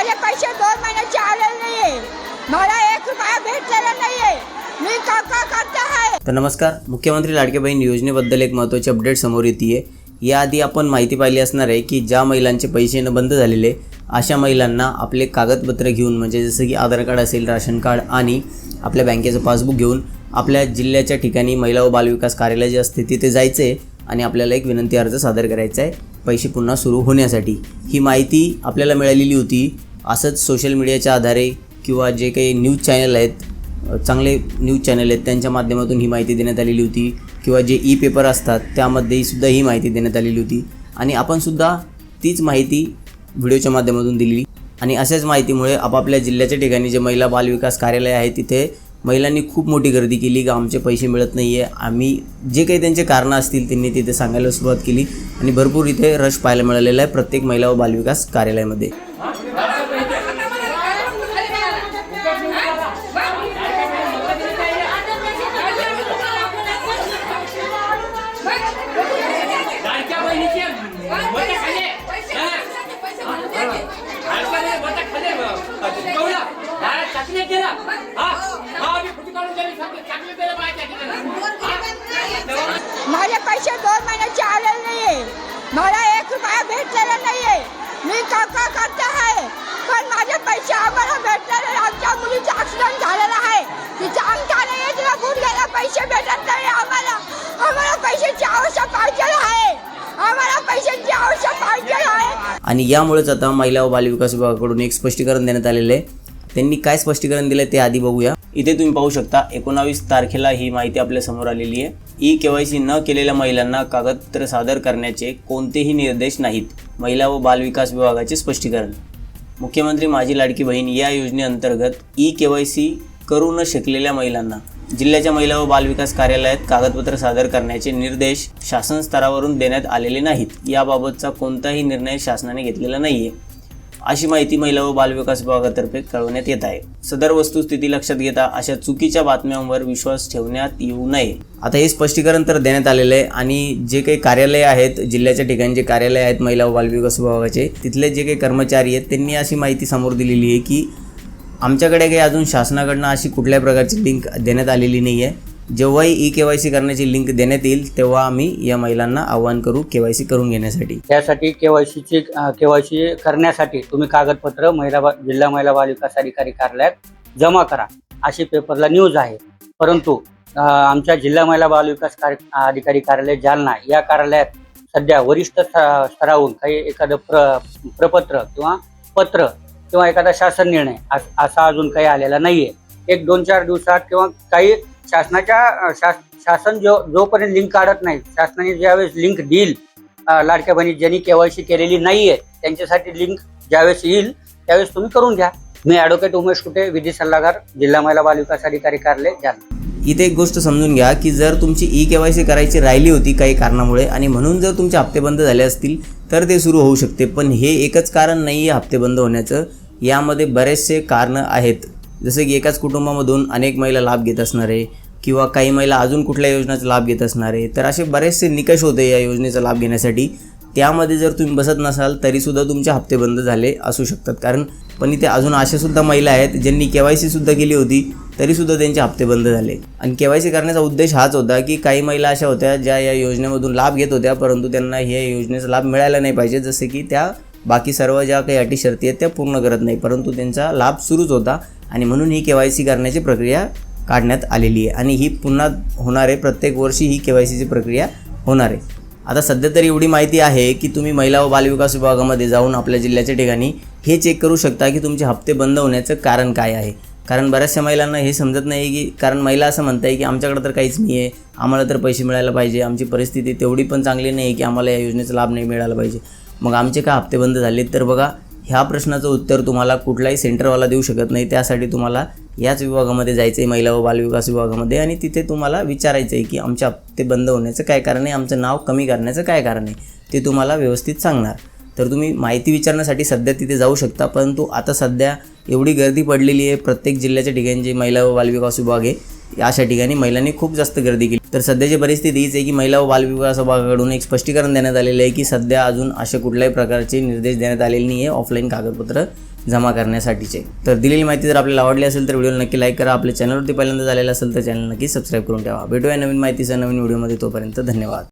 माझे पैसे 2 महिन्याचे आलेले नाहीये, मला 1 रुपया भेटलेला नाहीये, मी काका करते आहे। तर नमस्कार, मुख्यमंत्री लाडकी बहीण योजनेबद्दल एक महत्त्वाची अपडेट समोर येते। याआधी आपण माहिती पाहिली असणार आहे की ज्या महिलांचे पैसे न बंद झालेले अशा महिलांना आपले कागदपत्र घेऊन, म्हणजे जसं की आधार कार्ड असेल, राशन कार्ड आणि आपल्या बँकेचं पासबुक घेऊन आपल्या जिल्ह्याच्या ठिकाणी महिला व बालविकास कार्यालय जे असते तिथे जायचं आहे आणि आपल्याला एक विनंती अर्ज सादर करायचा आहे पैसे पुन्हा सुरू होण्यासाठी। ही माहिती आपल्याला मिळालेली होती असंच सोशल मीडियाच्या आधारे किंवा जे काही न्यूज चॅनल आहेत, चांगले न्यूज चॅनल आहेत, त्यांच्या माध्यमातून ही माहिती देण्यात आलेली होती किंवा जे ई पेपर असतात त्यामध्ये सुद्धा ही माहिती देण्यात आलेली होती आणि आपण सुद्धा तीच माहिती व्हिडिओच्या माध्यमातून दिली। आणि अशाच माहितीमुळे आपापल्या जिल्ह्याच्या ठिकाणी जे महिला बालविकास कार्यालय आहे तिथे महिलांनी खूप मोठी गर्दी केली की आमचे पैसे मिळत नाही आहे, आम्ही जे काही त्यांचे कारणं असतील त्यांनी तिथे सांगायला सुरुवात केली आणि भरपूर इथे रश पाहायला मिळालेला आहे प्रत्येक महिला व बालविकास कार्यालयामध्ये। माझे पैसे 2 महिन्याचे आलेले नाहीये, मला 1 रुपया भेटलेला नाहीये, मी काका करते आहे, पण माझे पैसे आम्हाला भेटलेले। आमच्या मुलीचा ॲक्सिडेंट झालेला आहे, तिचा अंगठा नाही, तिला गुडघ्याला पैसे भेटत नाही। आम्हाला पैशाची आवश्यक पाहिजे आहे, आम्हाला पैशाची आवश्यक पाहिजे आहे। आणि यामुळेच आता महिला व बालविकास विभागाकडून एक स्पष्टीकरण देण्यात आलेलं आहे। त्यांनी काय स्पष्टीकरण दिलं ते आधी बघूया। इथे तुम्ही पाहू शकता 19 तारखेला ही माहिती आपल्या समोर आलेली आहे। ई-केवायसी न केलेल्या महिलांना कागदपत्र सादर करण्याचे कोणतेही निर्देश नाहीत, महिला व बालविकास विभागाचे स्पष्टीकरण। मुख्यमंत्री माझी लाडकी बहीण या योजनेअंतर्गत ई-केवायसी करू न शकलेल्या महिलांना जिल्ह्याच्या महिला व बालविकास कार्यालयात कागदपत्र सादर करण्याचे निर्देश शासन स्तरावरून देण्यात आलेले नाहीत। याबाबतचा कोणताही निर्णय शासनाने घेतलेला नाहीये, अशी माहिती महिला व बालविकास विभागातर्फे कळवण्यात येत आहे। सदर वस्तुस्थिती लक्षात घेता अशा चुकीच्या बातम्यांवर विश्वास ठेवण्यात येऊ नये। आता हे स्पष्टीकरण तर देण्यात आलेलं आहे आणि जे काही कार्यालय आहेत, जिल्ह्याच्या ठिकाणी जे कार्यालय आहेत महिला व बालविकास विभागाचे, तिथले जे काही कर्मचारी आहेत त्यांनी अशी माहिती समोर दिलेली आहे की आमच्याकडे काही अजून शासनाकडनं अशी कुठल्याही प्रकारची लिंक देण्यात आलेली नाही आहे। जेव्हाही ई-केवायसी करण्याची लिंक देण्यात येईल तेव्हा आम्ही या महिलांना आवाहन करू केवायसी करून घेण्यासाठी। त्यासाठी केवायसी करण्यासाठी तुम्ही कागदपत्र जिल्हा महिला बालविकास अधिकारी कार्यालयात जमा करा, अशी पेपरला न्यूज आहे। परंतु आमच्या जिल्हा महिला बालविकास अधिकारी कार्यालय जालना या कार्यालयात सध्या वरिष्ठ स्तरावरून काही एखादं प्रपत्र किंवा पत्र किंवा एखादा शासन निर्णय असा अजून काही आलेला नाहीये। 1-2-4 दिवसात किंवा काही शासन जोपर्यंत लिंक काढत नाही, शासनाने ज्यावेळेस लिंक देईल लाडक्या बहिणी ज्यांनी केवायसी केलेली नाहीये त्यांच्यासाठी लिंक ज्यावेळेस येईल त्यावेळेस तुम्ही करून घ्या। मी ॲडव्होकेट उमेश कुटे, विधी सल्लागार, जिल्हा महिला बालविकास अधिकारी कार्यालय जालना। इथे एक गोष्ट समजून घ्या की जर तुमची ई-केवायसी करायची राहिली होती काही कारणामुळे आणि म्हणून जर तुमचे हप्ते बंद झाले असतील तर ते सुरू होऊ शकते, पण हे एकच कारण नाही आहे हप्ते बंद होण्याचं। यामध्ये बरेचसे कारणं आहेत, जसं की एकाच कुटुंबामधून अनेक महिला लाभ घेत असणारे किंवा काही महिला अजून कुठल्या योजनेचा लाभ घेत असणारे, तर असे बरेचसे निकष होते या योजनेचा लाभ घेण्यासाठी। त्यामध्ये जर तुम्ही बसत नसाल तरीसुद्धा तुमचे हप्ते बंद झाले असू शकतात। पण इथे अजून अशासुद्धा महिला आहेत ज्यांनी केवायसी सुद्धा केली होती तरीसुद्धा त्यांचे हप्ते बंद झाले। आणि केवायसी करण्याचा उद्देश हाच होता की काही महिला अशा होत्या ज्या या योजनेमधून लाभ घेत होत्या परंतु त्यांना ह्या योजनेचा लाभ मिळायला नाही पाहिजे, जसे की त्या बाकी सर्व ज्या काही अटी शर्ती आहेत त्या पूर्ण करत नाही, परंतु त्यांचा लाभ सुरूच होता आणि म्हणून ही केवायसी करण्याची प्रक्रिया काढण्यात आलेली आहे आणि ही पुन्हा होणार आहे। प्रत्येक वर्षी ही केवायसीची प्रक्रिया होणार आहे। आता सध्या तरी एवढी माहिती आहे की तुम्ही महिला व बालविकास विभागामध्ये जाऊन आपल्या जिल्ह्याच्या ठिकाणी हे चेक करू शकता की तुमचे हप्ते बंद होण्याचं कारण काय आहे। कारण बऱ्याचशा महिलांना हे समजत नाही की, कारण महिला असं म्हणताय की आमच्याकडे तर काहीच नाही आहे, आम्हाला तर पैसे मिळायला पाहिजे, आमची परिस्थिती तेवढी पण चांगली नाही की आम्हाला या योजनेचा लाभ नाही मिळाला पाहिजे, मग आमचे का हप्ते बंद झाले। तर बघा, ह्या प्रश्नाचं उत्तर तुम्हाला कुठलाही सेंटरवाला देऊ शकत नाही। त्यासाठी तुम्हाला याच विभागामध्ये जायचं आहे, महिला व बालविकास विभागामध्ये, आणि तिथे तुम्हाला विचारायचं आहे की आमचे हप्ते बंद होण्याचं काय कारण आहे, आमचं नाव कमी करण्याचं काय कारण आहे, ते तुम्हाला व्यवस्थित सांगणार। तर तुम्ही माहिती विचारण्यासाठी सध्या तिथे जाऊ शकता, परंतु आता सध्या एवढी गर्दी पडलेली आहे प्रत्येक जिल्ह्याच्या ठिकाणी जे महिला व बालविकास विभाग आहे अशा ठिकाणी महिलांनी खूप जास्त गर्दी केली। तर सध्याची परिस्थिती हीच आहे की महिला व बालविकास विभागाकडून एक स्पष्टीकरण देण्यात आलेलं आहे की सध्या अजून अशा कुठल्याही प्रकारचे निर्देश देण्यात आलेले नाही आहे ऑफलाईन कागदपत्र जमा करण्यासाठीचे. तर दिलेली माहिती जर आपल्याला आवडली असेल तर व्हिडिओला नक्की लाईक करा. आपल्या चॅनलवरती पहिल्यांदा झालेला असेल तर चॅनल नक्की सबस्क्राईब करून ठेवा. भेटूया नवीन माहितीसह नवीन व्हिडिओमध्ये. तोपर्यंत धन्यवाद.